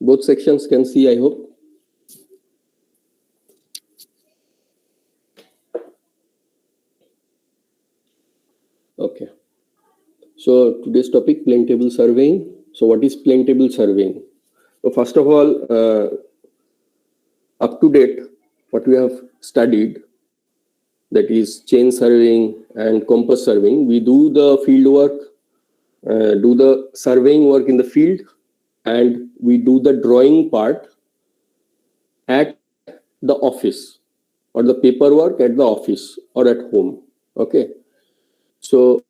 Both sections can see, I hope. Okay. So today's topic, plane table surveying. So what is plane table surveying? So first of all, up to date, what we have studied, that is chain surveying and compass surveying. We do the field work, do the surveying work in the field, and we do the drawing part at the office, or the paperwork at the office or at home. Okay. So,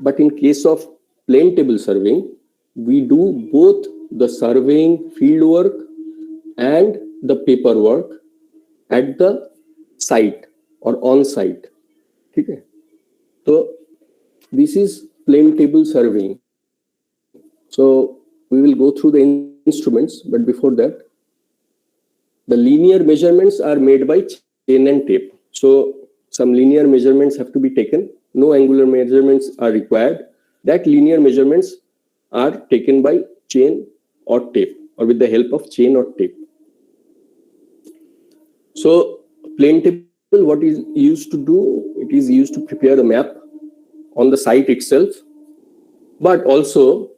but in case of plane table surveying, we do both the surveying field work and the paperwork at the site or on site. Okay. So this is plane table surveying. So we will go through the instruments, but before that, the linear measurements are made by chain and tape. So some linear measurements have to be taken. No angular measurements are required. That linear measurements are taken by chain or tape, or with the help of chain or tape. So plane table, what is used to do? It is used to prepare a map on the site itself, but also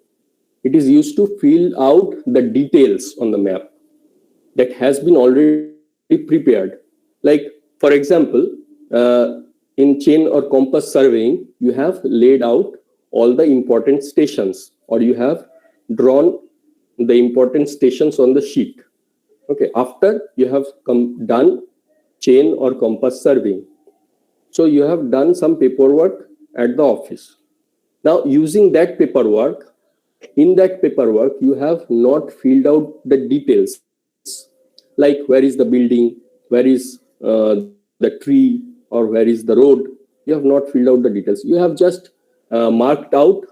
it is used to fill out the details on the map that has been already prepared. Like, for example, in chain or compass surveying, you have laid out all the important stations, or you have drawn the important stations on the sheet. Okay, after you have done chain or compass surveying, so you have done some paperwork at the office. Now, using that paperwork, in that paperwork, you have not filled out the details, like where is the building, where is the tree, or where is the road. You have not filled out the details. You have just marked out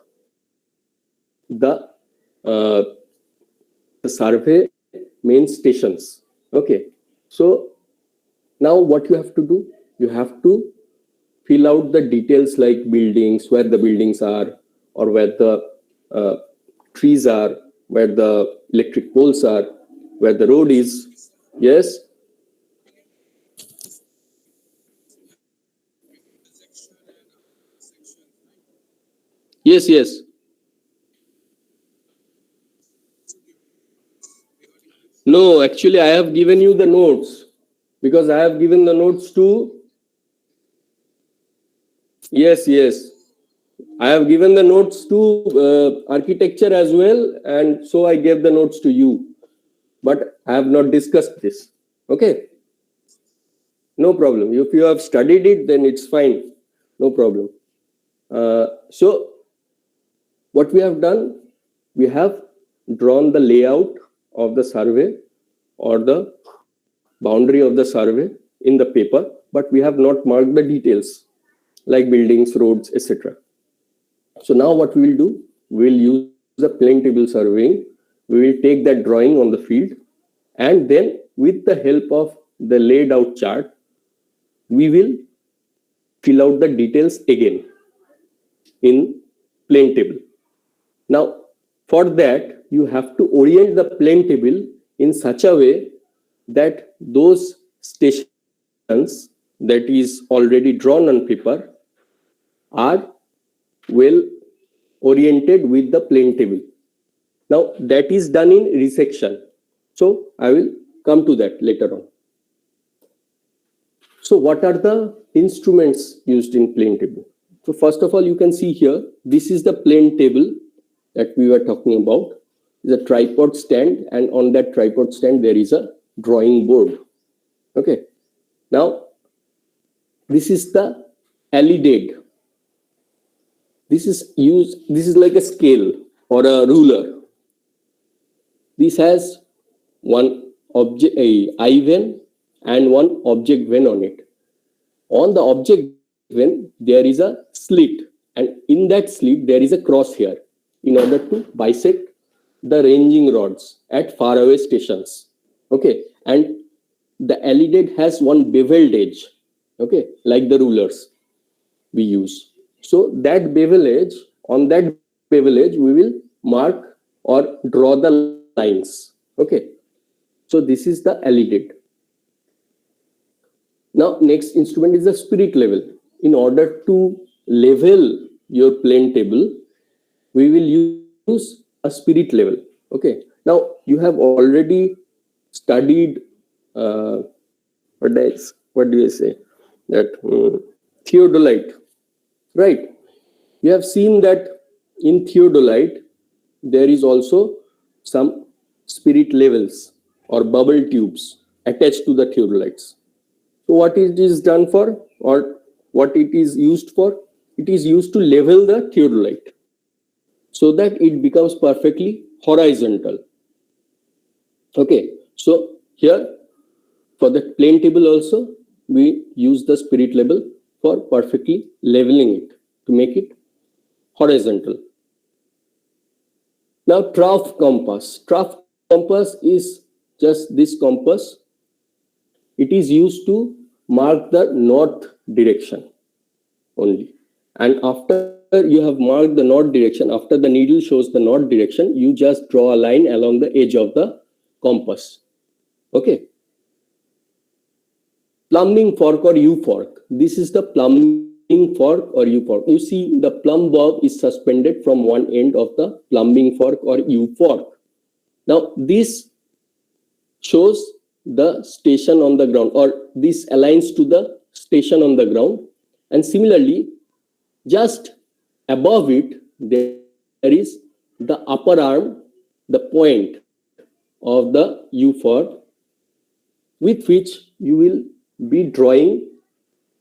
the survey main stations. Okay. So now what you have to do? You have to fill out the details like buildings, where the buildings are, or where the trees are, where the electric poles are, where the road is. Yes. Yes, yes. No, actually, I have given you the notes, because I have given the notes to. Yes, yes. I have given the notes to architecture as well, and so I gave the notes to you. But I have not discussed this. Okay. No problem. If you have studied it, then it's fine. No problem. So what we have done, we have drawn the layout of the survey or the boundary of the survey in the paper, but we have not marked the details like buildings, roads, etc. So now what we will do, we will use a plane table surveying. We will take that drawing on the field, and then with the help of the laid out chart, we will fill out the details again in plane table. Now, for that, you have to orient the plane table in such a way that those stations that is already drawn on paper are well oriented with the plane table. Now, that is done in resection. So I will come to that later on. So what are the instruments used in plane table? So first of all, you can see here, this is the plane table that we were talking about. Is a tripod stand, and on that tripod stand there is a drawing board. Okay. Now, this is the alidade. This is like a scale or a ruler. This has one object, a eye vane, and one object vane on it. On the object vane, there is a slit, and in that slit there is a crosshair in order to bisect the ranging rods at faraway stations. Okay, and the alidade has one beveled edge. Okay, like the rulers we use. So that bevel edge, on that bevel edge, we will mark or draw the line lines. Okay, so this is the alidate. Now next instrument is the spirit level. In order to level your plane table, we will use a spirit level. Okay, now you have already studied what do you say, that theodolite, right? You have seen that in theodolite there is also some spirit levels or bubble tubes attached to the theodolites. So what it is done for, or what it is used for? It is used to level the theodolite so that it becomes perfectly horizontal. Okay, so here for the plane table also we use the spirit level for perfectly leveling it to make it horizontal. Now trough compass. Trough compass is just this compass. It is used to mark the north direction only. And after you have marked the north direction, after the needle shows the north direction, you just draw a line along the edge of the compass. Okay. Plumbing fork or U-fork. This is the plumbing fork or U-fork. You see the plumb bob is suspended from one end of the plumbing fork or U-fork. Now this shows the station on the ground, or this aligns to the station on the ground. And similarly, just above it, there is the upper arm, the point of the U-fork, with which you will be drawing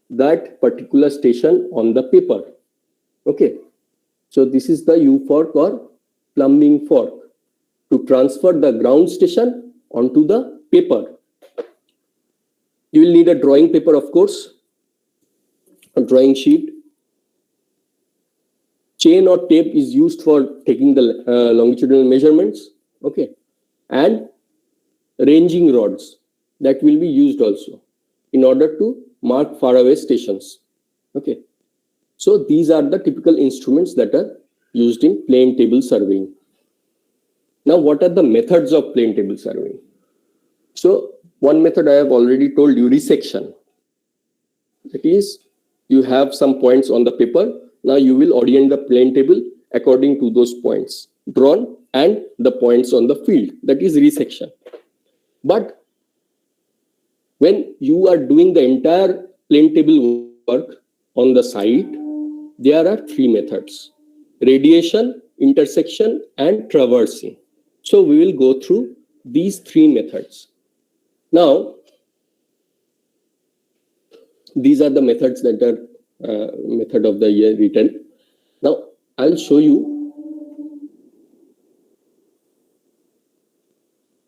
that particular station on the paper. Okay, so this is the U-fork or plumbing fork to transfer the ground station onto the paper. You will need a drawing paper, of course, a drawing sheet. Chain or tape is used for taking the longitudinal measurements. Okay, and ranging rods that will be used also in order to mark faraway stations. Okay, so these are the typical instruments that are used in plane table surveying. Now, what are the methods of plane table surveying? So one method I have already told you, resection. That is, you have some points on the paper. Now you will orient the plane table according to those points drawn and the points on the field. That is resection. But when you are doing the entire plane table work on the site, there are three methods: radiation, intersection, and traversing. So we will go through these three methods. Now, these are the methods that are method of the year written. Now, I'll show you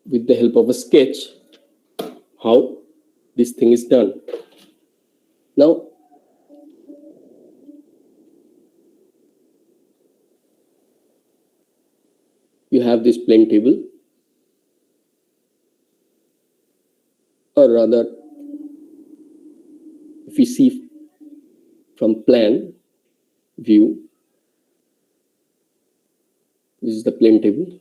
with the help of a sketch how this thing is done. Now, you have this plane table, or rather, if you see from plan view, this is the plane table.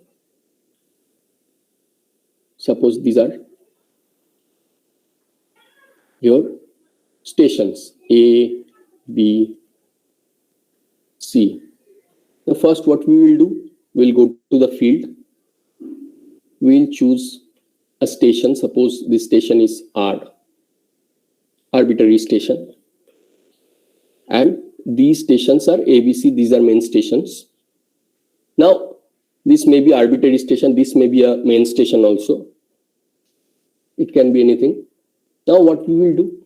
Suppose these are your stations A, B, C. Now first what we will do, we'll go to the field. We'll choose a station. Suppose this station is R, arbitrary station. And these stations are ABC, these are main stations. Now, this may be arbitrary station, this may be a main station also. It can be anything. Now what we will do?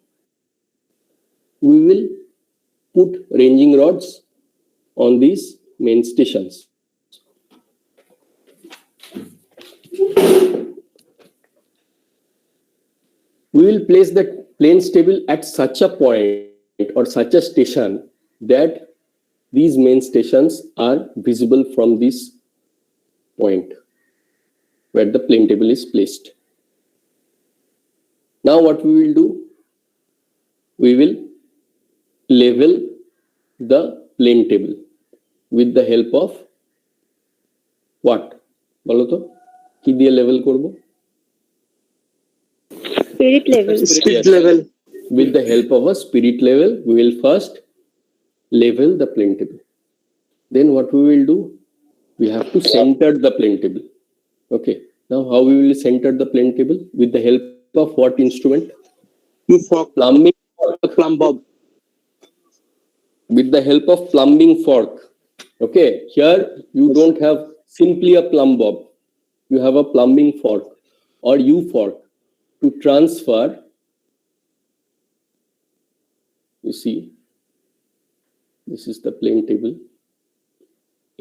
We will put ranging rods on these main stations. We will place the planes table at such a point or such a station that these main stations are visible from this point where the plane table is placed. Now what we will do? We will level the plane table with the help of what? Bolo to? কি দিয়ে level করব? Spirit level. Spirit level. With the help of a spirit level, we will first level the plane table. Then what we will do? We have to center the plane table. Okay. Now how we will center the plane table? With the help of what instrument? Fork. Plumbing. Plumb bob. With the help of plumbing fork. Okay. Here you don't have simply a plumb bob. You have a plumbing fork or U fork to transfer. You see, this is the plane table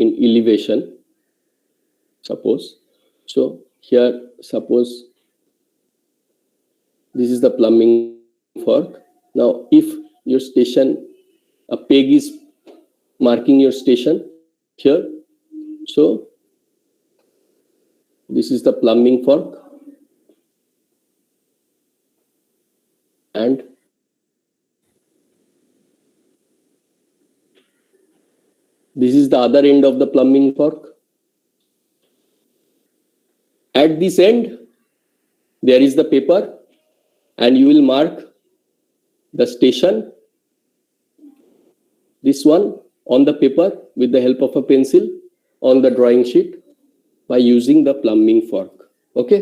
in elevation, suppose. So here, suppose this is the plumbing fork. Now, if your station, a peg is marking your station here, so this is the plumbing fork, and this is the other end of the plumbing fork. At this end, there is the paper, and you will mark the station, this one, on the paper with the help of a pencil on the drawing sheet by using the plumbing fork. Okay?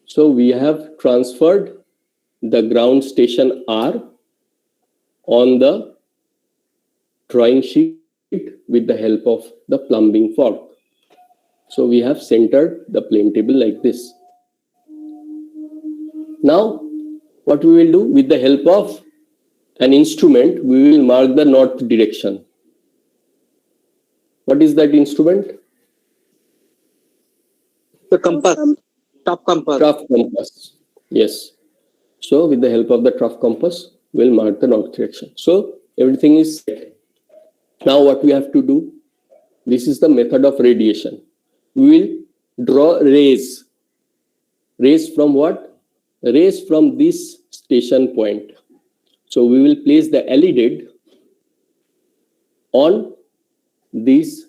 So we have transferred the ground station R on the drawing sheet with the help of the plumbing fork. So we have centered the plane table like this. Now, what we will do? With the help of an instrument, we will mark the north direction. What is that instrument? The compass. Top compass. Trough compass. Yes. So with the help of the trough compass, we'll mark the north direction. So everything is set. Now what we have to do? This is the method of radiation. We will draw rays. Rays from what? Rays from this station point. So we will place the LED on this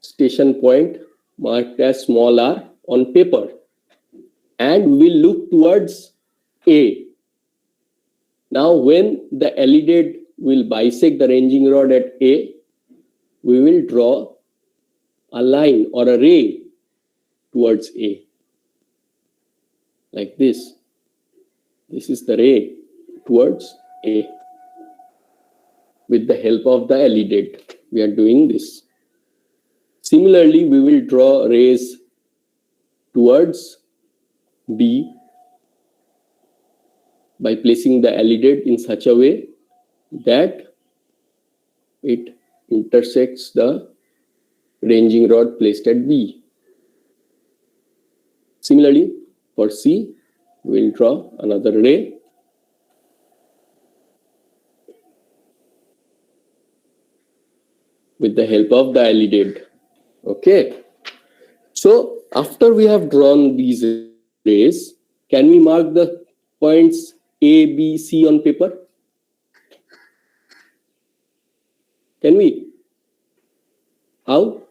station point marked as small r on paper, and we will look towards A. Now when the LED will bisect the ranging rod at A, we will draw a line or a ray towards A, like this. This is the ray towards A. With the help of the LED, we are doing this. Similarly, we will draw rays towards B by placing the LED in such a way that it intersects the ranging rod placed at B. Similarly, for C, we will draw another ray with the help of the LED. Okay. So after we have drawn these rays, can we mark the points A, B, C on paper? Can we? How?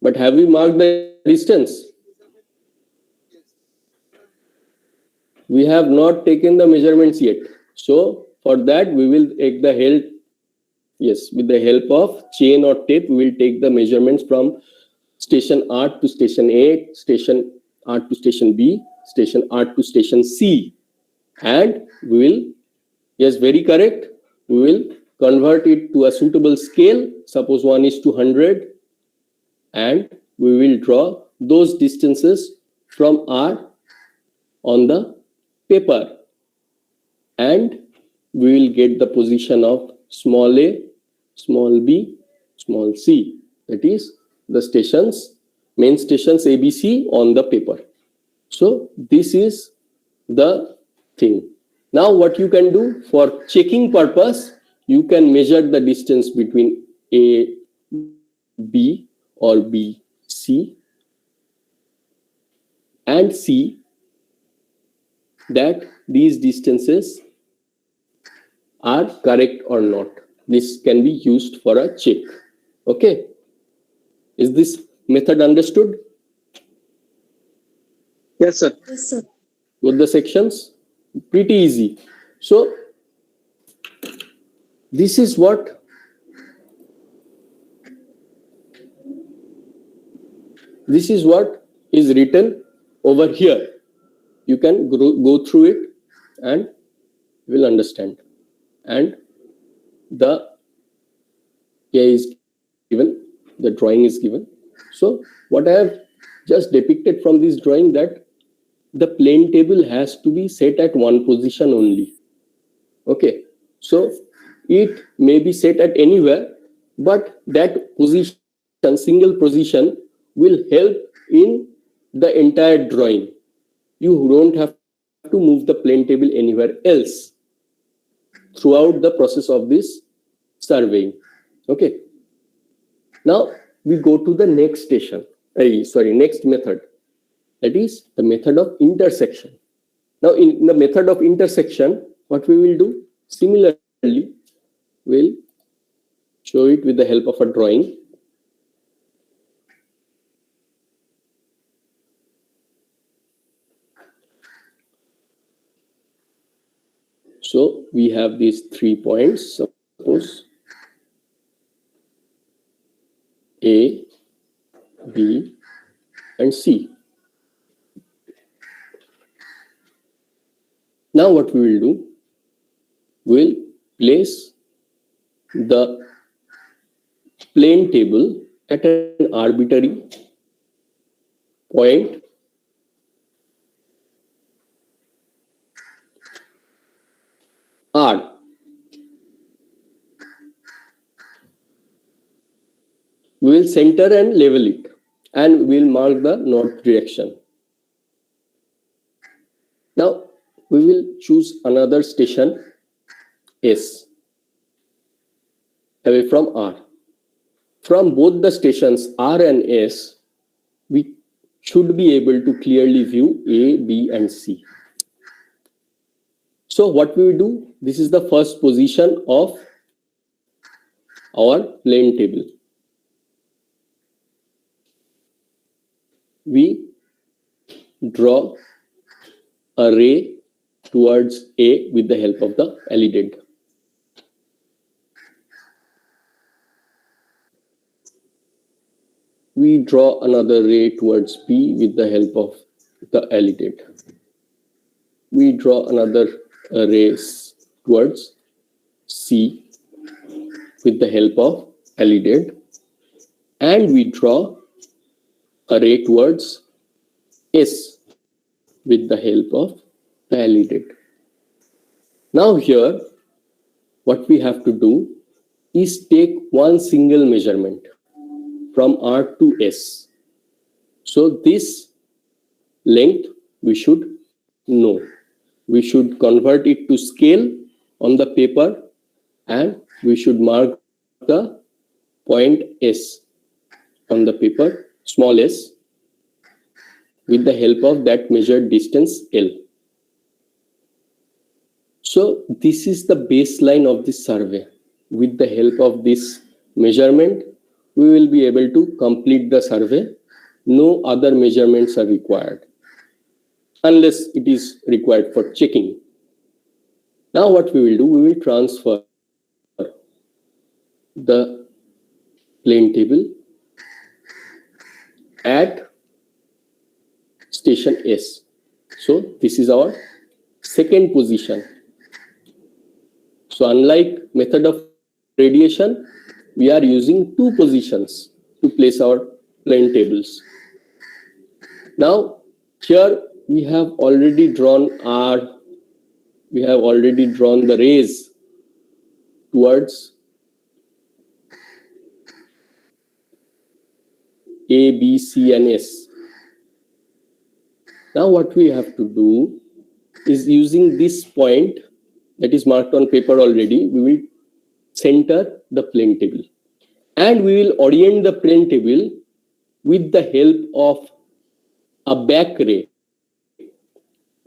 But have we marked the distance? We have not taken the measurements yet. So for that, we will take the help. Yes, with the help of chain or tape, we will take the measurements from station R to station A, station R to station B, station R to station C. And we will, yes, very correct, we will convert it to a suitable scale, suppose 1:100, and we will draw those distances from R on the paper, and we will get the position of small a, small b, small c, that is the stations, main stations ABC on the paper. So this is the thing. Now what you can do for checking purpose, you can measure the distance between A, B or B, C and see that these distances are correct or not. This can be used for a check. Okay. Is this method understood? Yes, sir. Yes, sir. With the sections? Pretty easy. So, this is what is written over here. You can go through it and you will understand. And the is given, the drawing is given. So what I have just depicted from this drawing, that the plane table has to be set at one position only. Okay, so it may be set at anywhere, but that position, single position, will help in the entire drawing. You don't have to move the plane table anywhere else throughout the process of this surveying. Okay. Now we go to the next next method. That is the method of intersection. Now in the method of intersection, what we will do? Similarly, we'll show it with the help of a drawing. So we have these 3 points, suppose A, B, and C. Now what we will do, we'll place the plane table at an arbitrary point R. We will center and level it, and we will mark the north direction. Now we will choose another station S away from R. From both the stations R and S, we should be able to clearly view A, B, and C. So what we will do, this is the first position of our plane table. We draw a ray towards A with the help of the LED. We draw another ray towards B with the help of the LED. We draw another ray towards C with the help of LED. And we draw a ray towards S with the help of the LED. Now here, what we have to do is take one single measurement from R to S. So this length we should know. We should convert it to scale on the paper, and we should mark the point S on the paper, small s, with the help of that measured distance L. So this is the baseline of this survey. With the help of this measurement, we will be able to complete the survey. No other measurements are required unless it is required for checking. Now what we will do, we will transfer the plane table at station S. So this is our second position. So unlike method of radiation, we are using two positions to place our plane tables. Now here we have already drawn the rays towards A, B, C, and S. Now what we have to do is, using this point that is marked on paper already, we will center the plane table, and we will orient the plane table with the help of a back ray.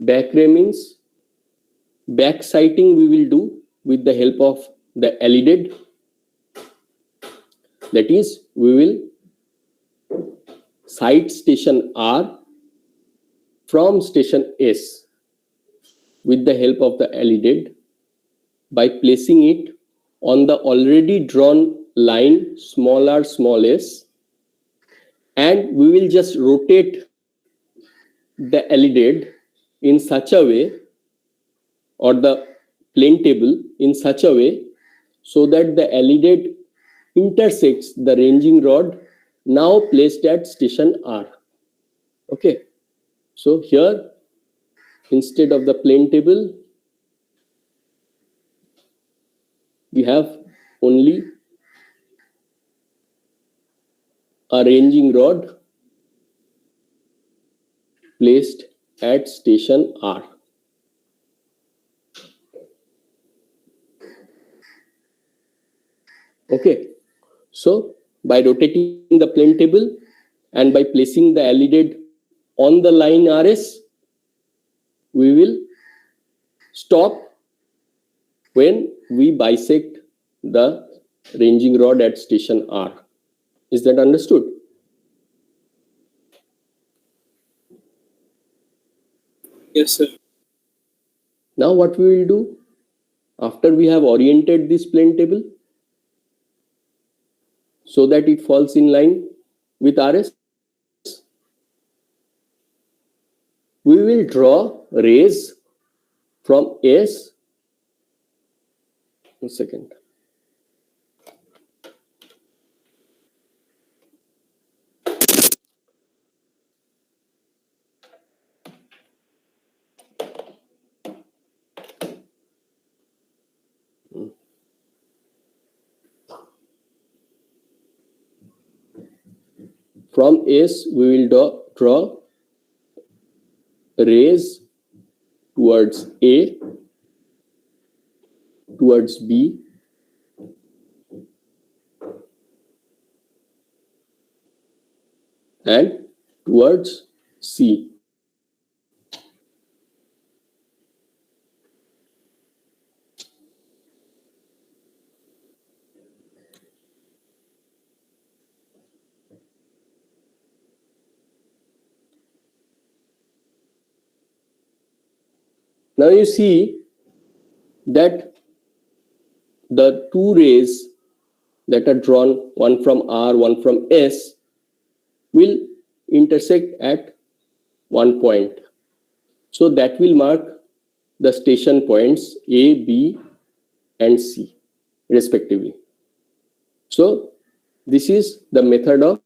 Back ray means Back sighting we will do with the help of the LEDed. That is, we will sight station R from station S with the help of the LEDed by placing it on the already drawn line small r small s, and we will just rotate the LEDed in such a way, or the plane table in such a way, so that the LEDed intersects the ranging rod now placed at station R. Okay, so here instead of the plane table we have only a ranging rod placed at station R. Okay, so by rotating the plane table and by placing the LEDed on the line RS, we will stop when we bisect the ranging rod at station R. Is that understood? Yes, sir. Now what we will do, after we have oriented this plane table so that it falls in line with RS, we will draw rays from S. One second. From S, we will draw rays towards A, towards B, and towards C. Now you see that the two rays that are drawn, one from R, one from S, will intersect at one point. So that will mark the station points A, B, and C respectively. So this is the method of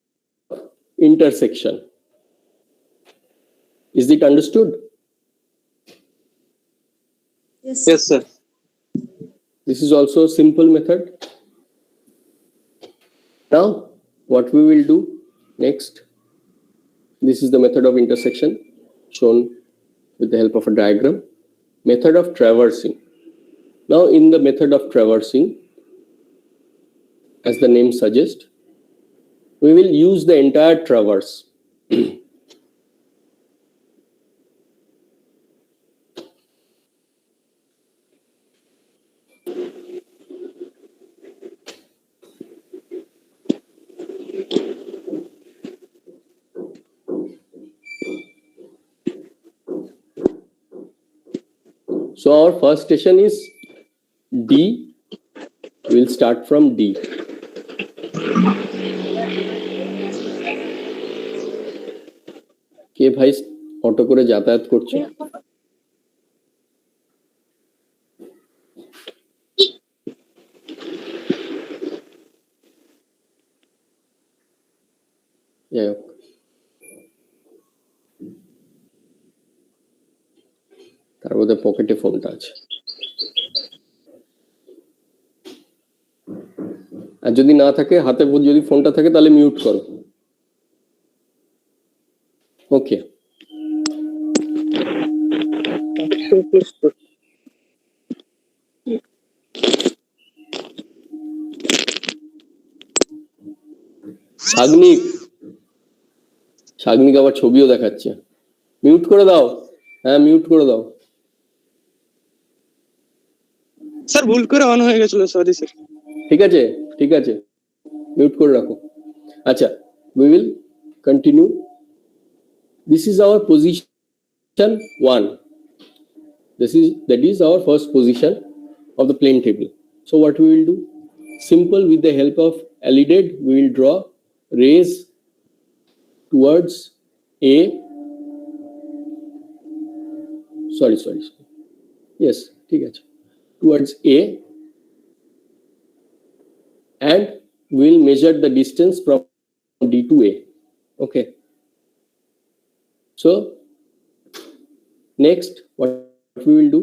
intersection. Is it understood? Yes. Yes, sir. This is also a simple method. Now, what we will do next, this is the method of intersection shown with the help of a diagram. Method of traversing. Now, in the method of traversing, as the name suggests, we will use the entire traverse. So our first station is D. We will start from D. কে ভাই auto করে যাতায়াত করছে? যাই হোক, তার মধ্যে পকেটে ফোনটা আছে। আর যদি না থাকে, হাতে যদি ফোনটা থাকে তাহলে মিউট করো। ওকে, সাগ্নিক আবার ছবিও দেখাচ্ছে। মিউট করে দাও। হ্যাঁ, মিউট করে দাও। স্যার ভুল করে অন হয়ে গেছিল, সরি স্যার। ঠিক আছে, ঠিক আছে, মিউট করে রাখো। আচ্ছা, we will continue. This is our position 1. That is our first position of the plane table. So what we will do? Simple, with the help of Alidade, we will draw rays towards A. Sorry. Yes, ঠিক আছে. Towards A, and we will measure the distance from D to A. Okay. So next, what we will do?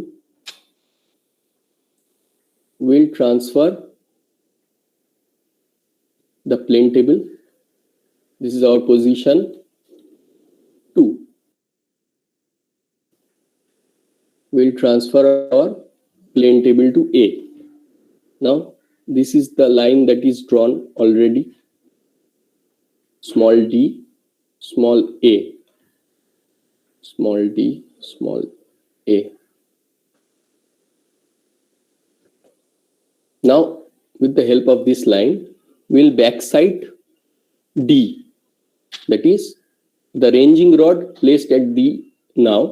We will transfer the plane table. This is our position 2. We will transfer our plane table to A. Now, this is the line that is drawn already. Small d, small a. Small d, small a. Now, with the help of this line, we'll backside D. That is the ranging rod placed at D now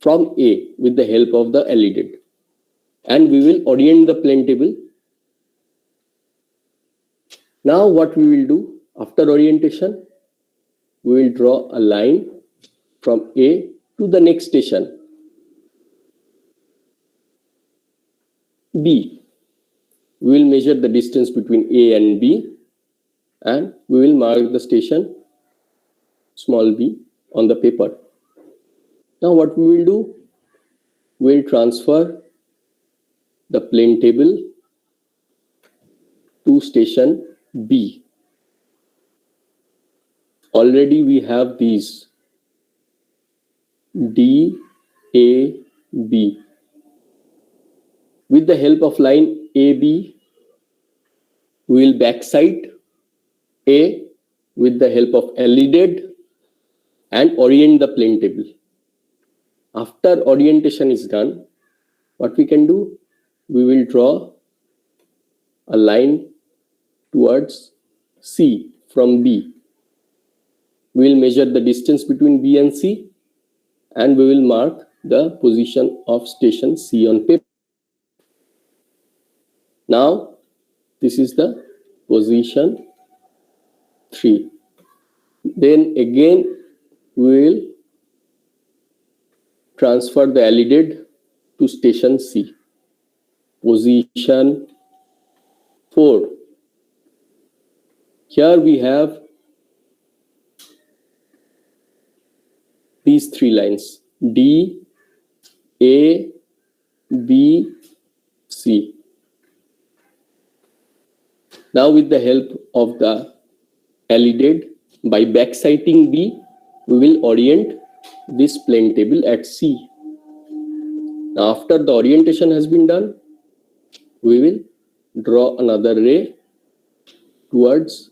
from A with the help of the Alidade. And we will orient the plane table. Now what we will do after orientation, we will draw a line from A to the next station, B. We will measure the distance between A and B, and we will mark the station small b on the paper. Now what we will do, we will transfer the plane table to station B. Already we have these D, A, B. With the help of line AB, we will backside A with the help of Alidade and orient the plane table. After orientation is done, what we can do, we will draw a line towards C from B. We will measure the distance between B and C, and we will mark the position of station C on paper. Now, this is the position 3. Then again, we will transfer the Alidade to station C. Position 4. Here we have these 3 lines, D, A, B, C. Now with the help of the Alidade, by backsighting B, we will orient this plane table at C. Now after the orientation has been done, we will draw another ray towards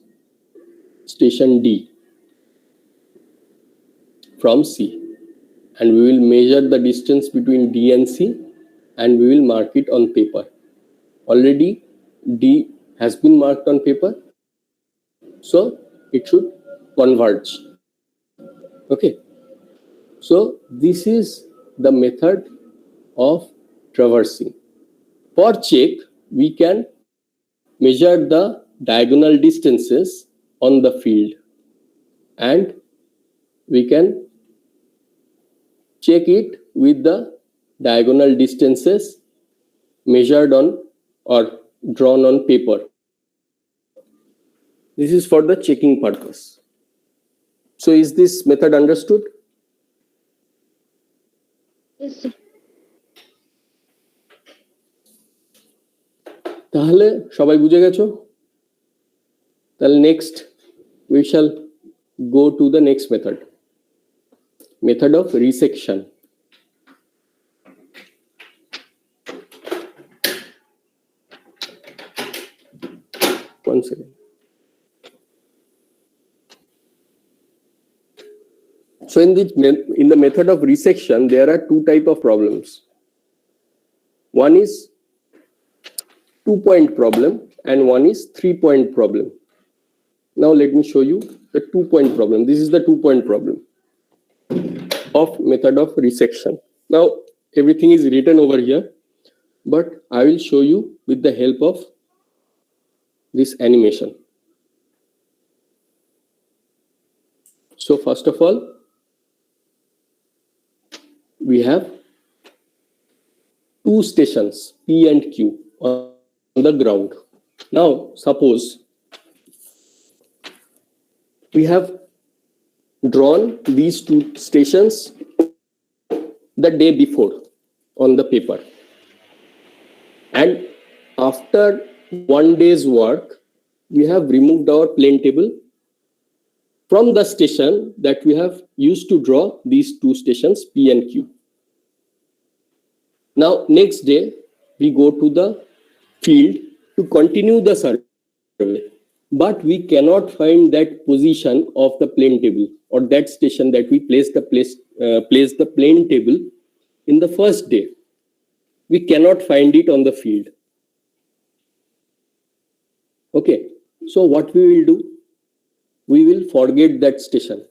station D from C, and we will measure the distance between D and C, and we will mark it on paper. Already D has been marked on paper, so it should converge. Okay, so this is the method of traversing. For check, we can measure the diagonal distances on the field, and we can check it with the diagonal distances measured on or drawn on paper. This is for the checking purpose. So is this method understood? Yes, sir. তাহলে সবাই বুঝে গেছো? তাহলে next we shall go to the next method. Method of resection. One second. So in the method of resection, there are 2 types of problems. One is 2-point problem and one is 3-point problem. Now let me show you the 2-point problem. This is the 2-point problem of method of resection. Now everything is written over here, but I will show you with the help of this animation. So first of all, we have two stations P and Q on the ground. Now suppose we have drawn these two stations the day before on the paper, and after 1 day's work we have removed our plane table from the station that we have used to draw these two stations P and Q. Now next day we go to the field to continue the survey, but we cannot find that position of the plane table or that station that we place the plane table in the first day. We cannot find it on the field. Okay, so what we will do? We will forget that station.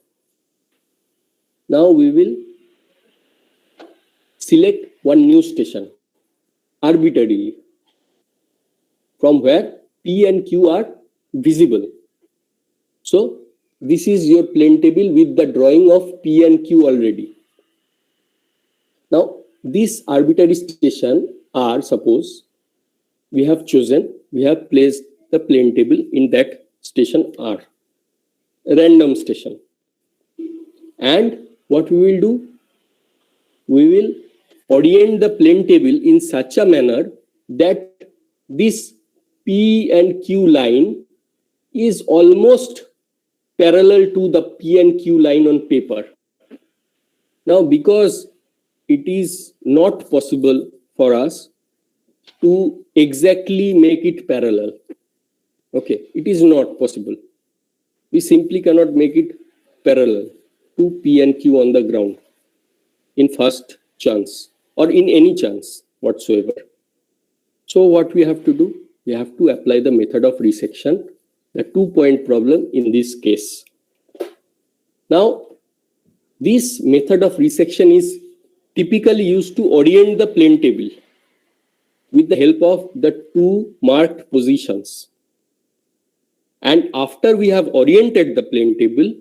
Now we will select one new station arbitrarily from where P and Q are visible. So this is your plane table with the drawing of P and Q already. Now this arbitrary station R, suppose we have chosen, we have placed the plane table in that station R, random station. And what we will do? We will orient the plane table in such a manner that this P and Q line is almost parallel to the P and Q line on paper. Now, because it is not possible for us to exactly make it parallel, okay, it is not possible. We simply cannot make it parallel to P and Q on the ground in first chance or in any chance whatsoever. So what we have to do? We have to apply the method of resection, the 2-point problem in this case. Now, this method of resection is typically used to orient the plane table with the help of the two marked positions. And after we have oriented the plane table,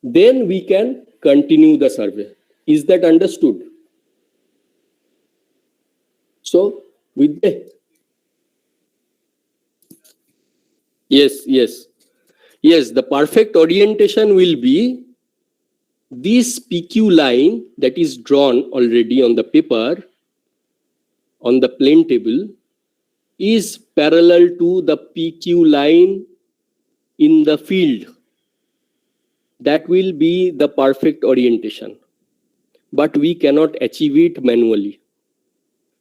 then we can continue the survey. Is that understood? So with the yes, the perfect orientation will be this PQ line that is drawn already on the paper on the plane table is parallel to the PQ line in the field. That will be the perfect orientation. But we cannot achieve it manually.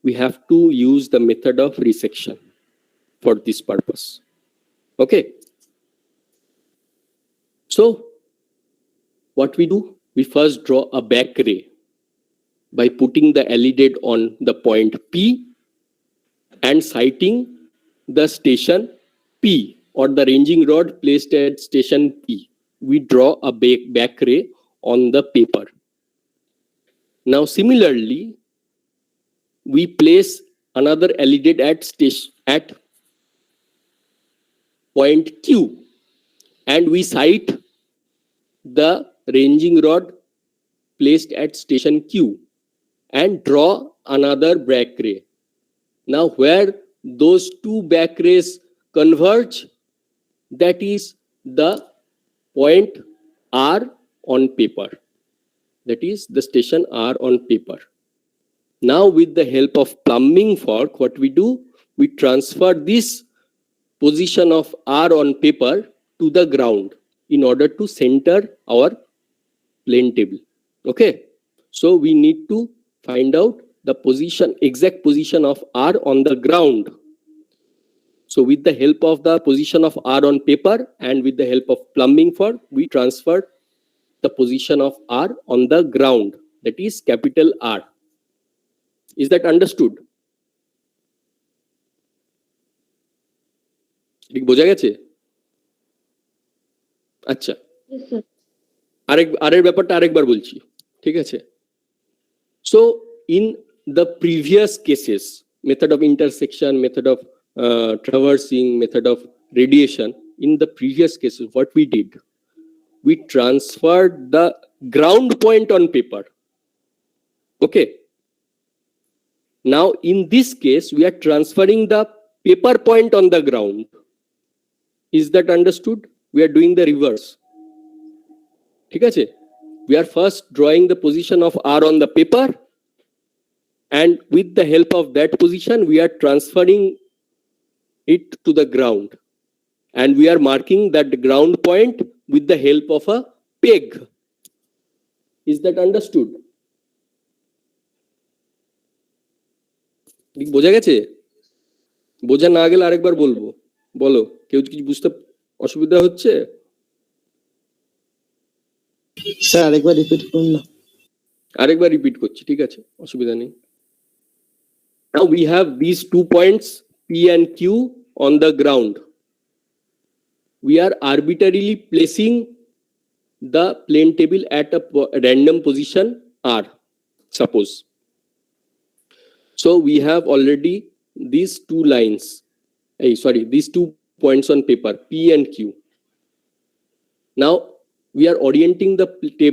We have to use the method of resection for this purpose. Okay. So what we do? We first draw a back ray by putting the LED on the point P and sighting the station P or the ranging rod placed at station P. We draw a back ray on the paper. Now similarly, we place another LED at point Q and we sight the ranging rod placed at station Q and draw another back ray. Now where those two back rays converge, that is the point R on paper. That is the station R on paper. Now with the help of plumbing fork, what we do? We transfer this position of R on paper to the ground in order to center our plane table. Okay. So we need to find out the exact position of R on the ground. So with the help of the position of R on paper and with the help of plumbing fork, we transfer the position of R on the ground. That is capital R. Is that understood? ঠিক বোঝা গেছে? আচ্ছা, Yes, sir. আরের ব্যাপারটা আরেকবার বলছি, ঠিক আছে? So in the previous cases, method of intersection, method of traversing, method of radiation, in the previous cases, what we did, we transferred the ground point on paper. Okay. Now in this case, we are transferring the paper point on the ground. Is that understood? We are doing the reverse. ঠিক আছে? We are first drawing the position of R on the paper, and with the help of that position, we are transferring it to the ground. And we are marking that ground point with the help of a peg. Is that understood? বোঝা গেছে? বোঝা না গেলে আরেকবার বলবো। বলো, কেউ কিছু বুঝতে অসুবিধা হচ্ছে? স্যার আরেকবার রিপিট করুন না। আরেকবার রিপিট করছি, ঠিক আছে, অসুবিধা নেই। Now we have these 2 points P and Q on the ground. We are arbitrarily placing the plane table at a random position R, suppose. So we have already these 2 lines, these 2 points on paper, P and Q. Now we are orienting the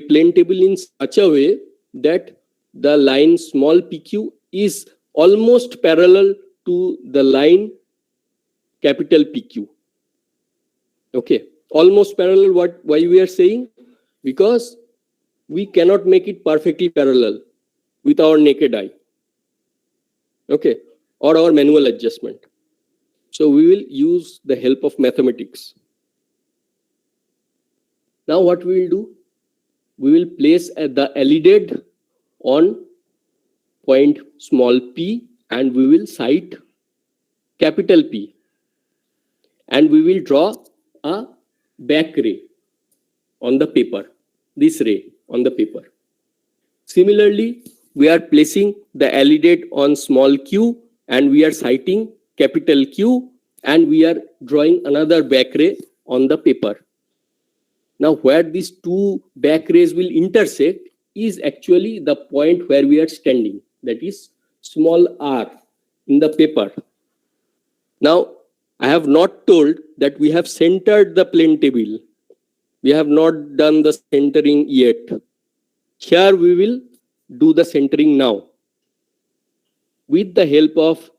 plane table in such a way that the line small pq is almost parallel to the line capital PQ. Okay, almost parallel. Why we are saying? Because we cannot make it perfectly parallel with our naked eye. Okay, or our manual adjustment. So we will use the help of mathematics. Now what we will do? We will place the LED on point small p, and we will cite capital P, and we will draw a back ray on the paper, this ray on the paper. Similarly, we are placing the LED on small q, and we are citing capital Q, and we are drawing another back ray on the paper. Now where these 2 back rays will intersect is actually the point where we are standing, that is small r in the paper. Now I have not told that we have centered the plane table. We have not done the centering yet. Here we will do the centering now. With the help of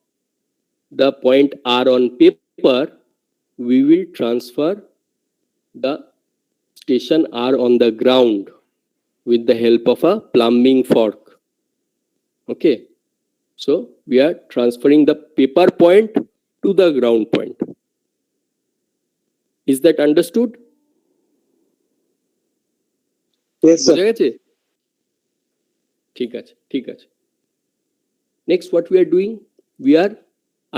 the point R on paper, we will transfer the station R on the ground with the help of a plumbing fork. Okay, so we are transferring the paper point to the ground point. Is that understood? Yes, sir. বোঝা গেছে? ঠিক আছে, ঠিক আছে। Next, what we are doing? We are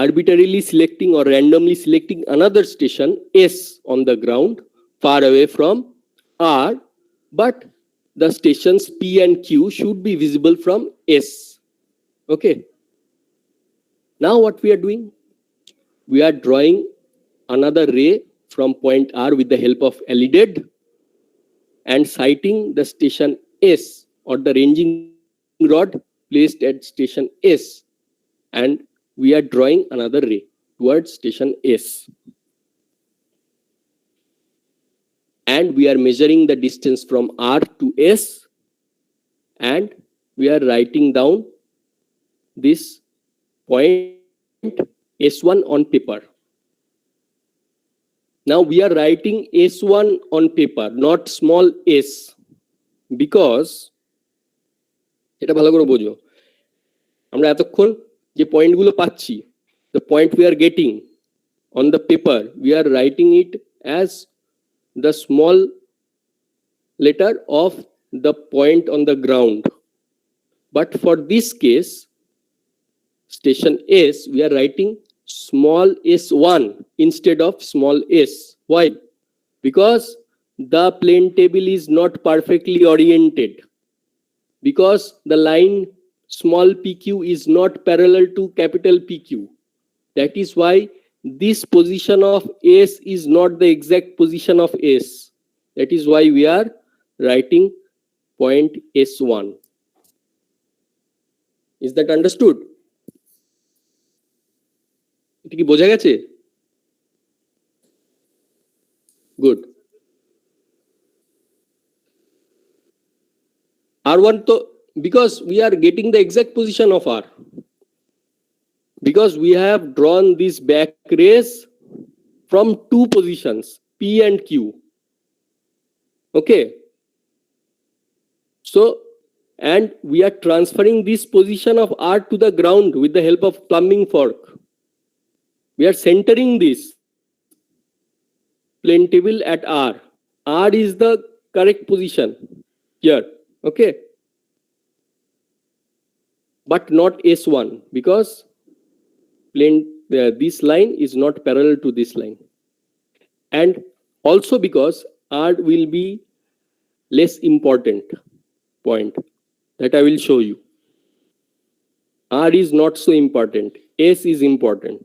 arbitrarily selecting or randomly selecting another station S on the ground far away from R, but the stations P and Q should be visible from S. Okay. Now what we are doing? We are drawing another ray from point R with the help of LED and sighting the station S or the ranging rod placed at station S, and we are drawing another ray towards station S. And we are measuring the distance from R to S, and we are writing down this point S1 on paper. Now we are writing S1 on paper, not small s, because এটা ভালো করে বোঝো, আমরা এতক্ষণ যে পয়েন্টগুলো পাচ্ছি, the point we are getting on the paper, we are writing it as the small letter of the point on the ground. But for this case, station S, we are writing small s1 instead of small s. Why? Because the plane table is not perfectly oriented. Because the line small pq is not parallel to capital PQ. That is why this position of S is not the exact position of S. That is why we are writing point S1. Is that understood? এটা কি বোঝা গেছে? Good. R1 to, because we are getting the exact position of R. Because we have drawn this back rays from two positions, P and Q. Okay. So, and we are transferring this position of R to the ground with the help of plumbing fork. We are centering this plane table at R. R is the correct position here. Okay. But not S1 because this line is not parallel to this line. And also because R will be less important point that I will show you. R is not so important. S is important.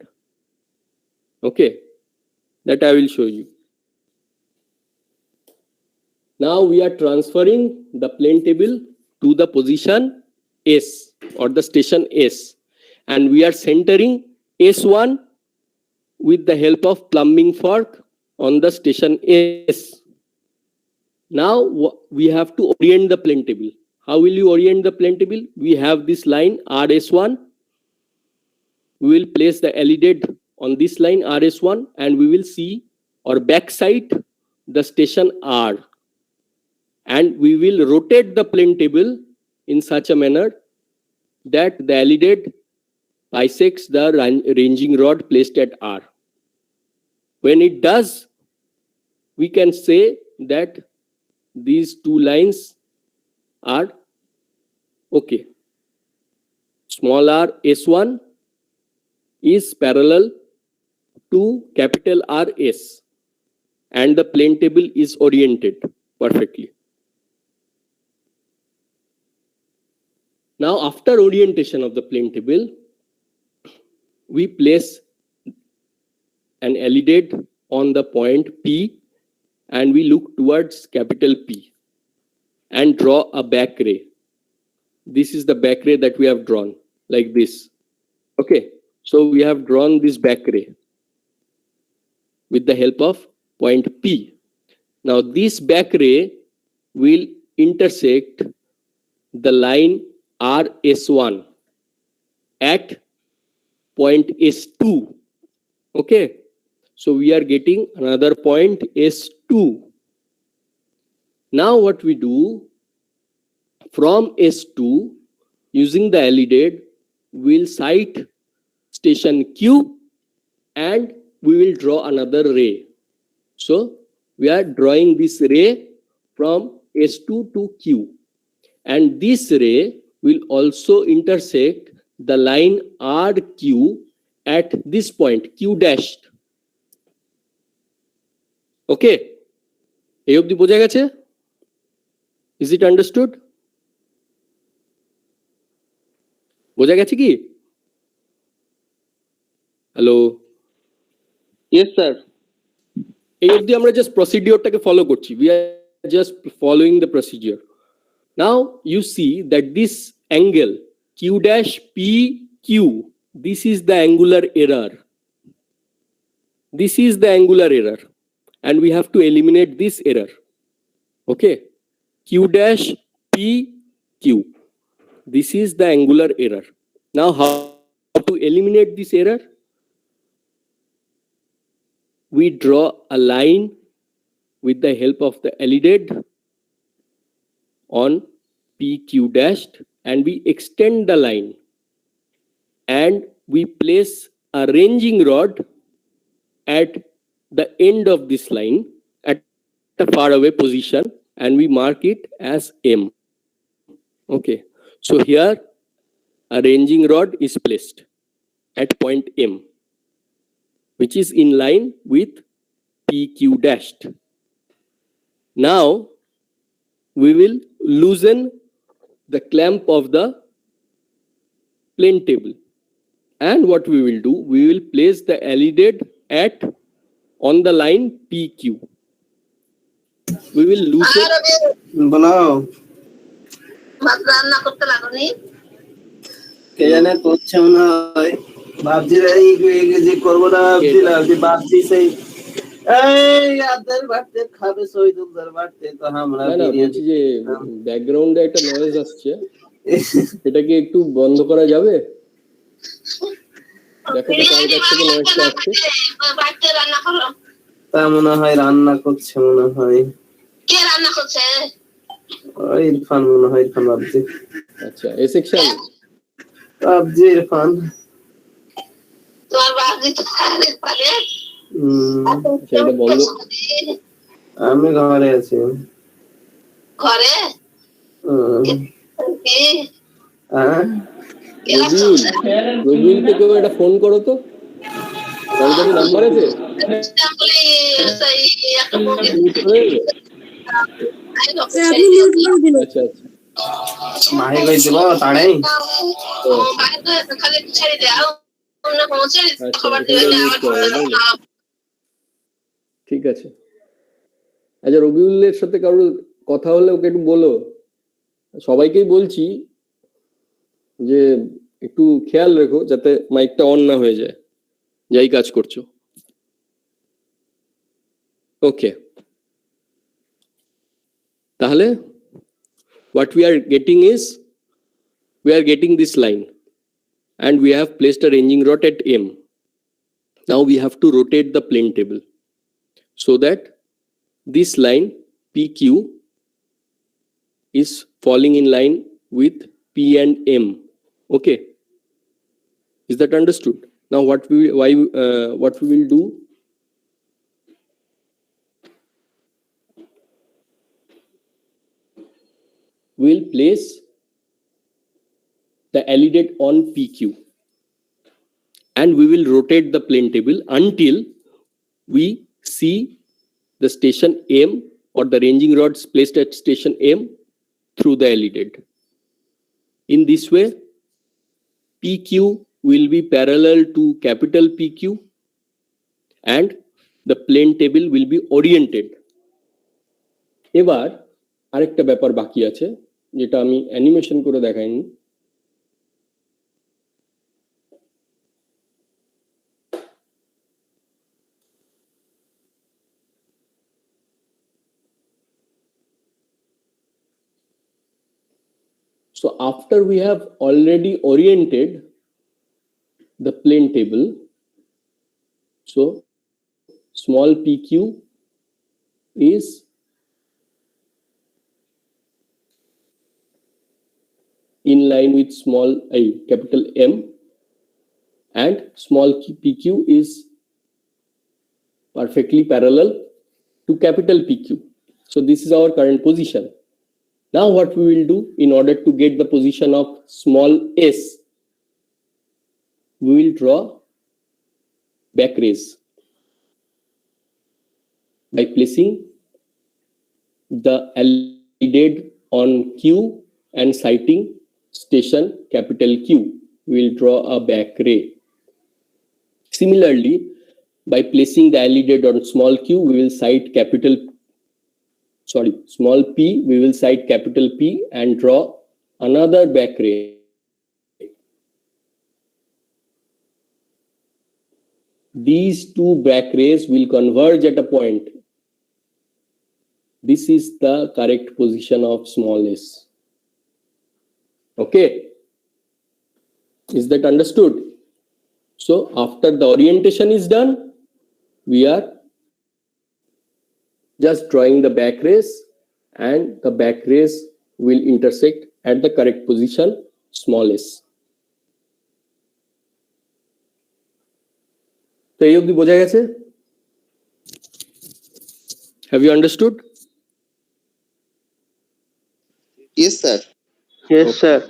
Okay. That I will show you. Now we are transferring the plane table to the position S or the station S, and we are centering S1 with the help of plumbing fork on the station S. Now we have to orient the plane table. How will you orient the plane table? We have this line RS1. We will place the LED on this line RS1 and we will see or backside the station R. And we will rotate the plane table in such a manner that the LED bisects the ranging rod placed at R. When it does, we can say that these two lines are okay. Small r S1 is parallel to capital RS and the plane table is oriented perfectly. Now, after orientation of the plane table, we place an LED on the point P and we look towards capital P and draw a back ray. This is the back ray that we have drawn like this. Okay, so we have drawn this back ray with the help of point P. Now, this back ray will intersect the line RS1 at point S2. Okay, so we are getting another point S2. Now what we do, from S2 using the LED, we'll sight station Q and we will draw another ray. So we are drawing this ray from S2 to Q, and this ray will also intersect the line RQ at this point Q dashed. Okay, এই অবধি বোঝা গেছে? Is it understood? বোঝা গেছে কি? Hello, Yes, sir. এই অবধি আমরা জাস্ট প্রসিডিওরটাকে ফলো করছি. We are just following the procedure. Now you see that this angle Q dash PQ, this is the angular error. This is the angular error, and we have to eliminate this error. Okay, Q dash PQ, this is the angular error. Now how to eliminate this error? We draw a line with the help of the LED on PQ dashed, and we extend the line and we place a ranging rod at the end of this line at a far away position, and we mark it as M. Okay, so here a ranging rod is placed at point M, which is in line with PQ dashed. Now we will loosen the clamp of the plane table. And what we will do, we will place the LED at on the line PQ. We will loosen. বলো ভাত রান্না করতে লাগনি কে জানে করছে মনে হয় ভাবছি এই যে করবো না ভাবছিলাম যে ভাবছি সেই এই আদের বাড়তে খাবে শহীদুলদের বাড়তে তো আমরা না না বলছি যে ব্যাকগ্রাউন্ডে একটা নয়েজ আসছে, এটা কি একটু বন্ধ করা যাবে? দেখো তো কার কাছ থেকে নয়েজটা আসছে। বাড়িতে রান্না করো। তা মনে হয় রান্না করছে মনে হয়, কে রান্না করছে? ওই ইরফান মনে হয়, ইরফান ভাবছি আচ্ছা এ সেকশন ভাবছি ইরফান। তোমার বাড়ি তো পালে সেটা বন্ধ। আমি ঘরে আছি। ঘরে কি রবিউল, রবিউলকে কেউ একটা ফোন করো তো, তার কাছে নাম্বার আছে? আচ্ছা আচ্ছা মাহি কই দিব তাড়াই খালি ছেড়ে দাও, অন্য পৌঁছে খবর দিবে ঠিক আছে। আচ্ছা রবিউলের সাথে কারোর কথা হলে ওকে একটু বলো, সবাইকেই বলছি যে একটু খেয়াল রেখো যাতে মাইকটা অন না হয়ে যায় যাই কাজ করছো। ওকে, তাহলে what we are getting is, we are getting this line and we have placed a ranging rod at M. Now we have to rotate the plane table so that this line PQ is falling in line with P and M. Okay, is that understood? Now what we will do, we'll place the LED on PQ and we will rotate the plane table until we see the station M or the ranging rods placed at station M through the LED. In this way, PQ will be parallel to capital PQ and the plane table will be oriented. এবার আরেকটা ব্যাপার বাকি আছে যেটা আমি animation করে দেখাইনি। So after we have already oriented the plane table, so small PQ is in line with small capital M and small PQ is perfectly parallel to capital PQ. So this is our current position. Now what we will do, in order to get the position of small s, we will draw back rays by placing the LED on Q and sighting station capital Q. We will draw a back ray. Similarly, by placing the LED on small q, we will sight small p, we will sight capital P and draw another back ray. These two back rays will converge at a point. This is the correct position of small s. Okay, is that understood? So after the orientation is done, we are just drawing the back rays and the back rays will intersect at the correct position small s. তো এই অবধি বোঝা গেছে? Have you understood? Yes, sir. Yes sir.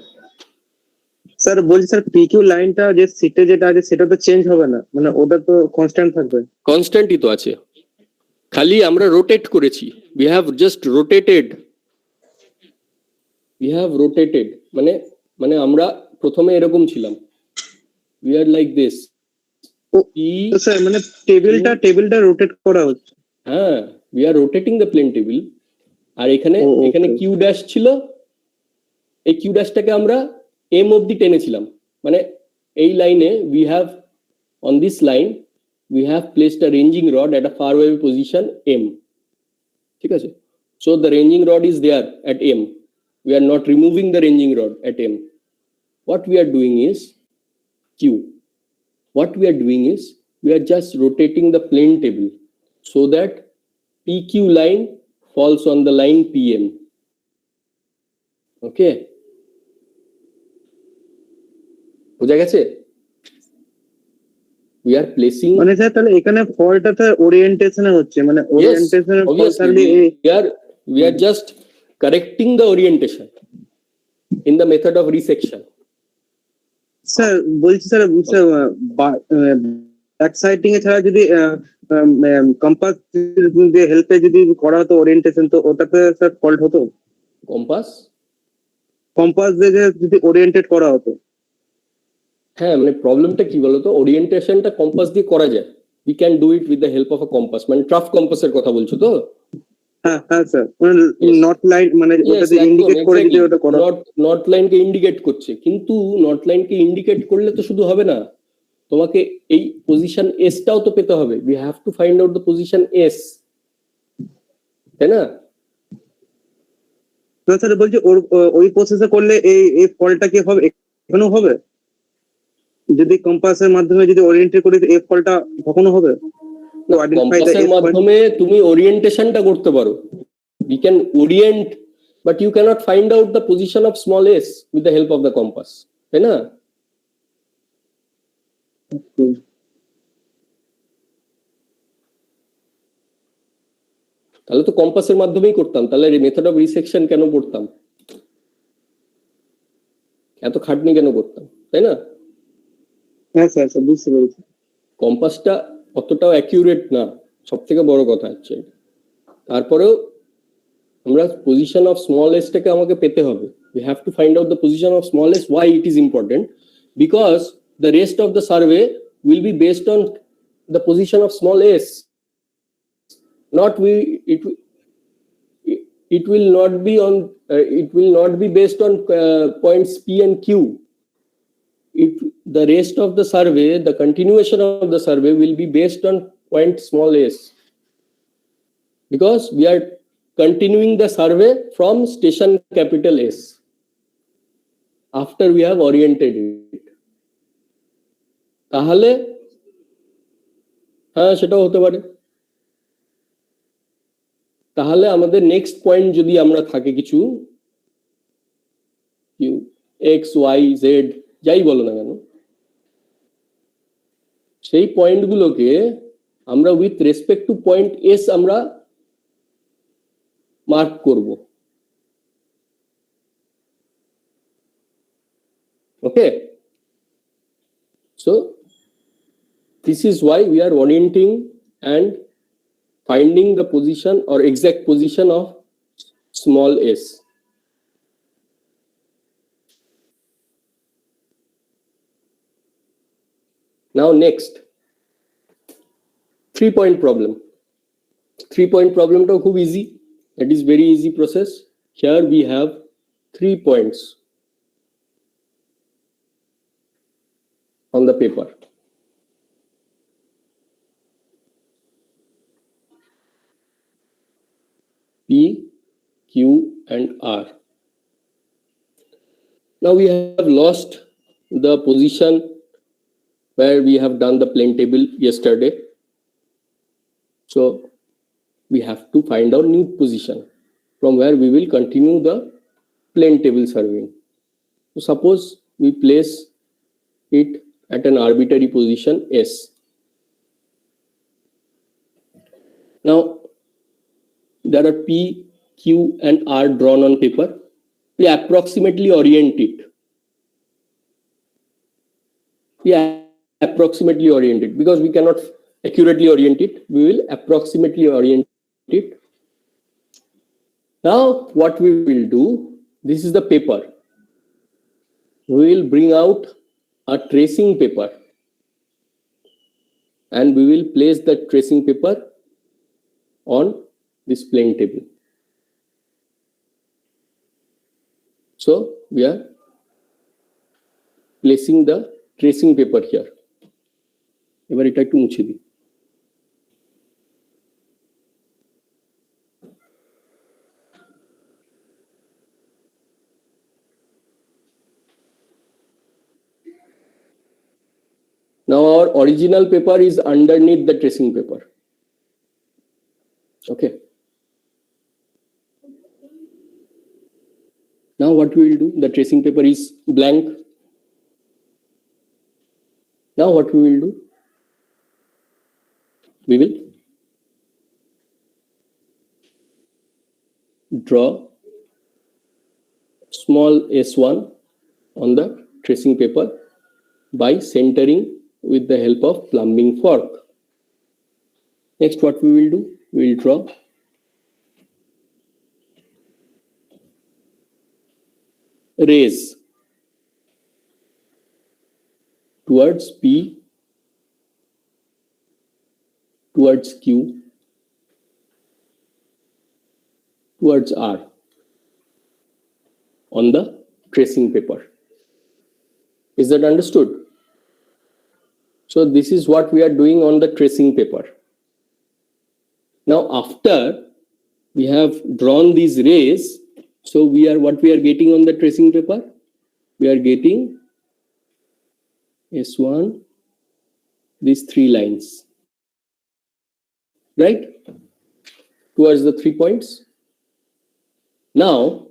Sir বলছি sir PQ লাইনটা যে সিটে যেটা আছে সেটা তো চেঞ্জ হবে না, মানে ওটা তো কনস্ট্যান্ট থাকবে। কনস্ট্যান্টই তো আছে, খালি আমরা রোটেট করেছি। we have just rotated, মানে আমরা প্রথমে এরকম ছিলাম, we are like this. Oh, P, তো স্যার মানে টেবিলটা রোটেট করা হচ্ছে। হ্যাঁ, we are rotating the plane table. আর এখানে Oh, okay. এখানে কিউ ড্যাশ ছিল, এই কিউ ড্যাশটাকে আমরা এম অবধি টেনেছিলাম, মানে এই লাইনে we have on this line we have placed a ranging rod at a far away position m. ঠিক আছে, so the ranging rod is there at m, we are not removing the ranging rod at m. What we are doing is q, what we are doing is we are just rotating the plane table so that pq line falls on the line pm. Okay, বোঝা গেছে? We are placing, মানে sir তাহলে এখানে ফলটা sir ওরিয়েন্টেশনে হচ্ছে, মানে yes, ওরিয়েন্টেশনের ফল obviously থাকলে we are just correcting the orientation in the method of resection. Sir বলছি স্যার ব্যাক সাইডিং এ ছাড়া যদি কম্পাস দিয়ে হেল্পে যদি করা হতো ওরিয়েন্টেশন, তো ওটাতে স্যার ফল্ট হতো? কম্পাস দিয়ে যদি ওরিয়েন্টেড করা হতো? হ্যাঁ, মানে প্রবলেমটা কি বলতো, ওরিয়েন্টেশনটা কম্পাস দিয়ে করা যায়, we can do it with the help of a compass, মানে ট্রাফ কম্পাসের কথা বলছো তো? হ্যাঁ হ্যাঁ স্যার, মানে নট লাইন মানে Yes, ওটাতে একদম, ইন্ডিকেট করে যদি exactly. ওটা করা। নট লাইনকে ইন্ডিকেট করছে, কিন্তু নট লাইনকে ইন্ডিকেট করলে তো শুধু হবে না, তোমাকে এই পজিশন এস টাও তো পেতে হবে, we have to find out the position s, তাই না? তো স্যার বলছি ওই প্রসেসে করলে এই ফলটা কি হবে, এখনো হবে? যদি কম্পাসের মাধ্যমে যদি ওরিয়েন্টেড করি এই ফলটা কখনো হবে? তো আইডেন্টিফাই দ্য কম্পাসের মাধ্যমে তুমি ওরিয়েন্টেশনটা করতে পারো, we can orient, but you cannot find out the position of small s with the help of the compass, তাই না? তাহলে তো কম্পাসের মাধ্যমেই করতাম, তাহলে মেথড অফ রিসেকশন কেন করতাম, এত খাটনি কেন করতাম, তাই না? হ্যাঁ স্যার স্যার বুঝতে পেরেছি। কম্পাসটা অতটাও অ্যাকিউরেট না, সব থেকে বড় কথা হচ্ছে। তারপরেও আমরা পজিশন অফ স্মল এসটাকে আমাকে পেতে হবে, we have to find out the position of small s. Why it is important? Because the rest of the survey will be based on the position of small s, not it will not be on it will not be based on points p and q. The rest of the survey, the continuation of the survey will be based on point small s, because we are continuing the survey from station capital S after we have oriented it. তাহলে হ্যাঁ সেটাও হতে পারে, তাহলে আমাদের next point যদি আমরা থাকে কিছু এক্স ওয়াই জেড যাই বলো না কেন, সেই পয়েন্টগুলোকে আমরা with respect to point S আমরা মার্ক করব। ওকে, so this is why we are orienting and finding the position or exact position of small s. Now next, 3-point problem. 3-point problem to khub easy. It is very easy process. Here we have 3 points on the paper. P, Q and R. Now we have lost the position where we have done the plane table yesterday. So we have to find out new position from where we will continue the plane table surveying. So suppose we place it at an arbitrary position S. Now there are P, Q and R drawn on paper. We approximately orient it. We approximately orient it because we cannot accurately orient it. We will approximately orient it. Now what we will do, this is the paper. We will bring out a tracing paper, and we will place the tracing paper on this plane table. So we are placing the tracing paper here. এবার এটা একটু মুছে দিই। Now our original paper is underneath the tracing paper. Okay. Now what we will do? The tracing paper is blank. Now what we will do? We will draw small s1 on the tracing paper by centering with the help of plumbing fork. Next, what we will do? We will draw rays towards P, towards Q, towards R on the tracing paper. Is that understood? So this is what we are doing on the tracing paper. Now after we have drawn these rays, so what we are getting on the tracing paper? We are getting S1, these 3 lines, right? Towards the 3 points. Now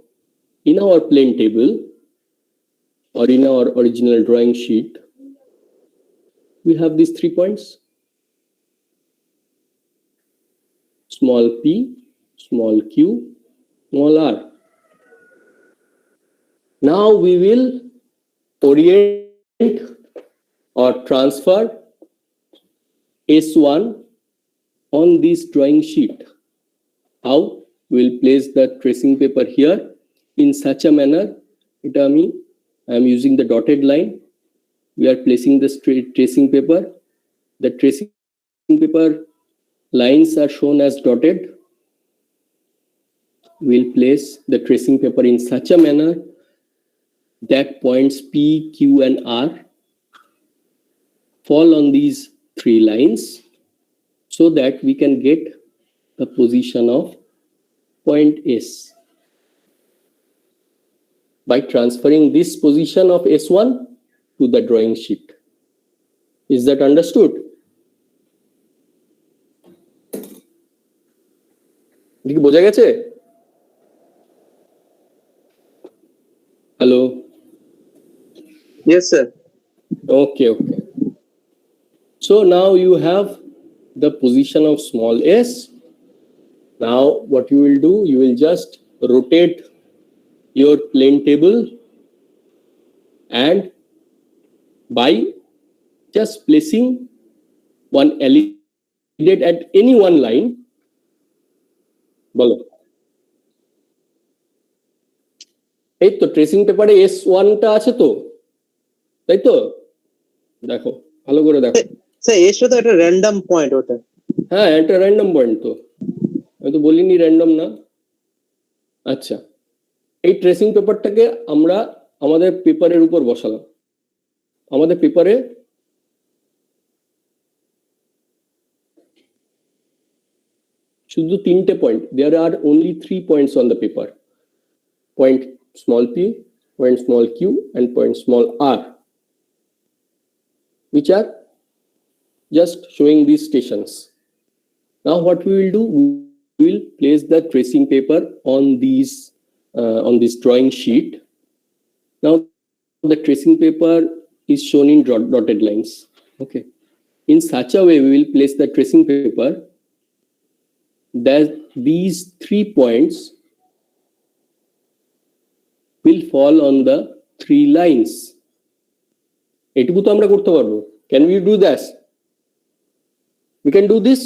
in our plane table or in our original drawing sheet, we have these 3 points: small p, small q, small r. Now we will orient or transfer S1 on this drawing sheet. How? We will place the tracing paper here in such a manner. I am using the dotted line. We are placing the tracing paper. The tracing paper lines are shown as dotted. We'll place the tracing paper in such a manner that points P, Q, and R fall on these 3 lines so that we can get the position of point S by transferring this position of S1 to the drawing sheet. Is that understood? কি বোঝা গেছে? Hello. Yes, sir. Okay. So now you have the position of small s. Now what you will do? You will just rotate your plane table, and by just placing one element at any one line, বলো, এই তো tracing পেপারে S1 টা আছে তো, তাই তো? দেখো, ভালো করে দেখো। স্যার এর সাথে একটা র্যান্ডম পয়েন্ট ওটা। হ্যাঁ, একটা র্যান্ডম পয়েন্ট তো, আমি তো বলিনি র্যান্ডম না। আচ্ছা, এই ট্রেসিং পেপারটাকে আমরা আমাদের পেপারের উপর বসালাম। আমাদের পেপারে শুধু 3টে point, there are only 3 points on the paper: point small p, point small q, and point small r, which are just showing these stations. Now what we will do? We will place the tracing paper on this drawing sheet. Now the tracing paper is shown in dotted lines. Okay, in such a way we will place the tracing paper that these 3 points will fall on the 3 lines. এটুকু তো আমরা করতে পারবো। Can we do this? We can do this.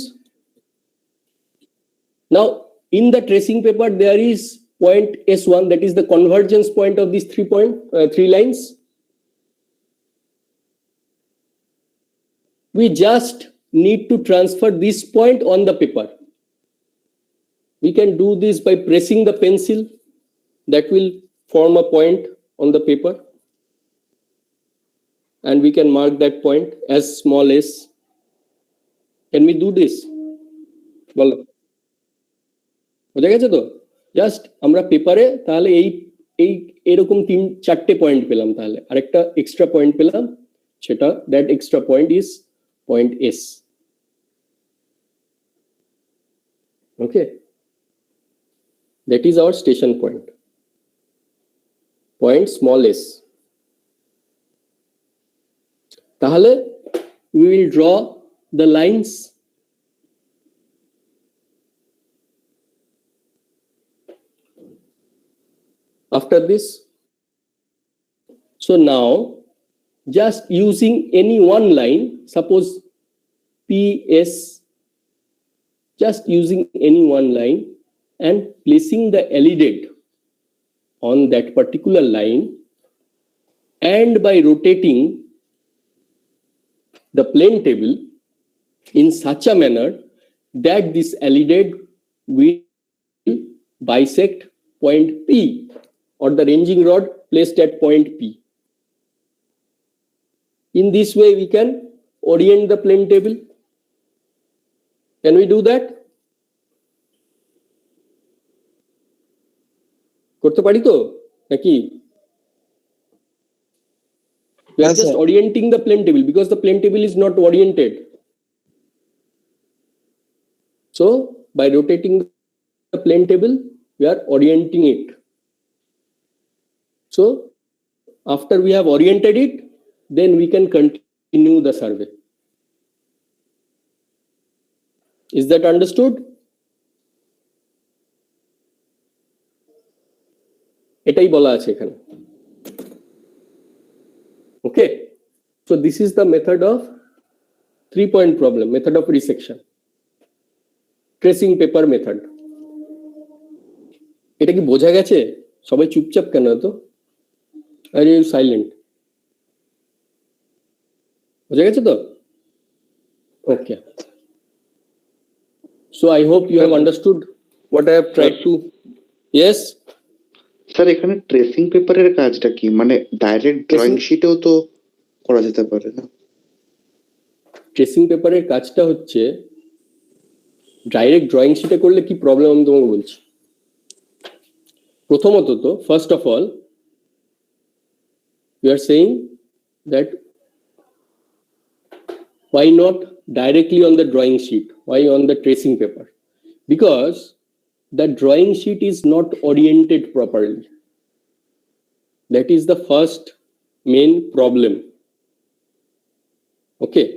Now in the tracing paper there is point S1, that is the convergence point of these 3 lines. We just need to transfer this point on the paper. We can do this by pressing the pencil. That will form a point on the paper. And we can mark that point as small as. Can we do this? বলো বোঝা গেছে তো? Just আমরা পেপারে তাহলে এই এরকম 3-4টে point পেলাম, তাহলে আরেকটা এক্সট্রা পয়েন্ট পেলাম, সেটা that extra point is point S. Okay, that is our station point, point small S. তাহলে we will draw the lines. After this, so now just using any one line, suppose PS, just using any one line and placing the LED on that particular line, and by rotating the plane table in such a manner that this LED will bisect point P, or the ranging rod placed at point P. In this way, we can orient the plane table. Can we do that? করতে পারি তো নাকি? We are just orienting the plane table because the plane table is not oriented. So, by rotating the plane table, we are orienting it. So, after we have oriented it, then we can continue the survey. Is that understood? এটাই বলা আছে এখানে। Okay, so this is the method of 3-point problem, method of resection, tracing paper method. এটা কি বোঝা গেছে? সবাই চুপচাপ কেন তো? Are you silent? বোঝা গেছে তো? Okay. So I hope you have understood what I have tried to. Yes? Sir এখানে ট্রেসিং পেপারের কাজটা কি? মানে ডাইরেক্ট ড্রয়িং শিটেও তো করা যেতে পারে না? ট্রেসিং পেপারের কাজটা হচ্ছে ডাইরেক্ট ড্রয়িং শিটে করলে কি প্রবলেম আমি তোমাকে বলছি। প্রথমত তো first of all we are saying that why not directly on the drawing sheet, why on the tracing paper? Because the drawing sheet is not oriented properly. That is the first main problem. Okay,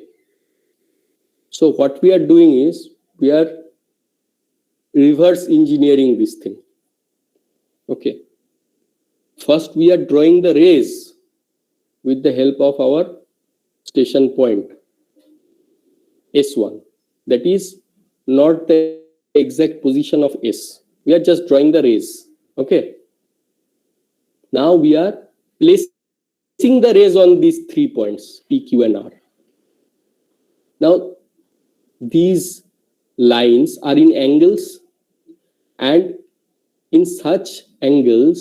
so what we are doing is we are reverse engineering this thing. Okay, first we are drawing the rays with the help of our station point S1. That is not the exact position of S. We are just drawing the rays. Okay, now we are placing the rays on these 3 points P, Q and R. Now these lines are in angles, and in such angles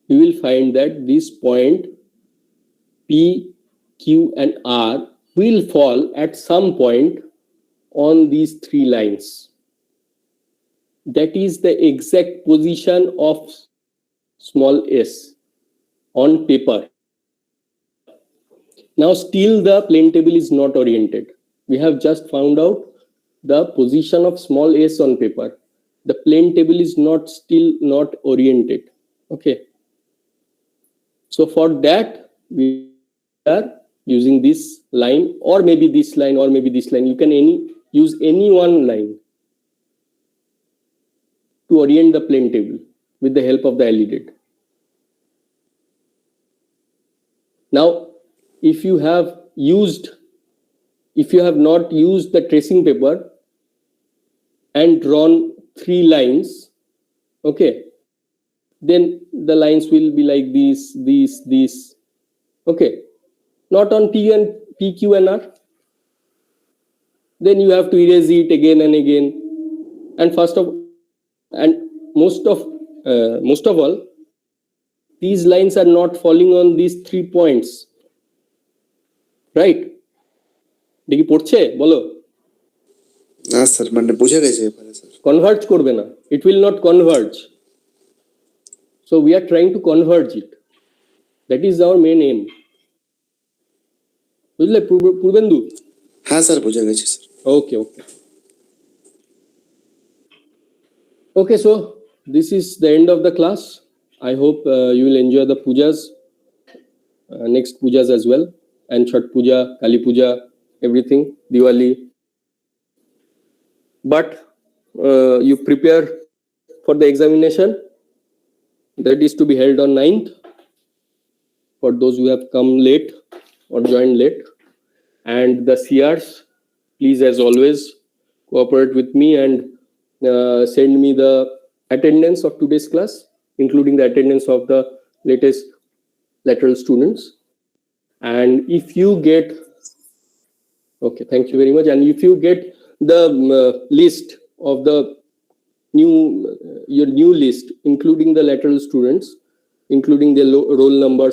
you will find that this point P, Q and R will fall at some point on these 3 lines. That is the exact position of small s on paper. Now still the plane table is not oriented. We have just found out the position of small s on paper. The plane table is still not oriented. Okay. So for that we are using this line, or maybe this line, or maybe this line. You can use any one line to orient the plane table with the help of the LED. Now, if you have not used the tracing paper and drawn 3 lines, okay, then the lines will be like this. Okay, not on P P, Q, and R. Then you have to erase it again and again. And most of all, these lines are not falling on these 3 points. Right? দেখি পড়ছে বলো না sir মানে বুঝে গেছে এবারে sir converge করবে না, it will not converge. So we are trying to converge it. That is our main aim. বুঝলে পূর্বেন্দু? হ্যাঁ স্যার বুঝে গেছে sir Okay. Okay, so this is the end of the class. I hope you will enjoy the pujas, next pujas as well, and Chhat Puja, Kali Puja, everything, Diwali. But you prepare for the examination that is to be held on 9th for those who have come late or joined late. And the CRs, please, as always, cooperate with me and send me the attendance of today's class, including the attendance of the latest lateral students. And if you get, okay, thank you very much. And if you get the list of the your new list, including the lateral students, including the roll numbers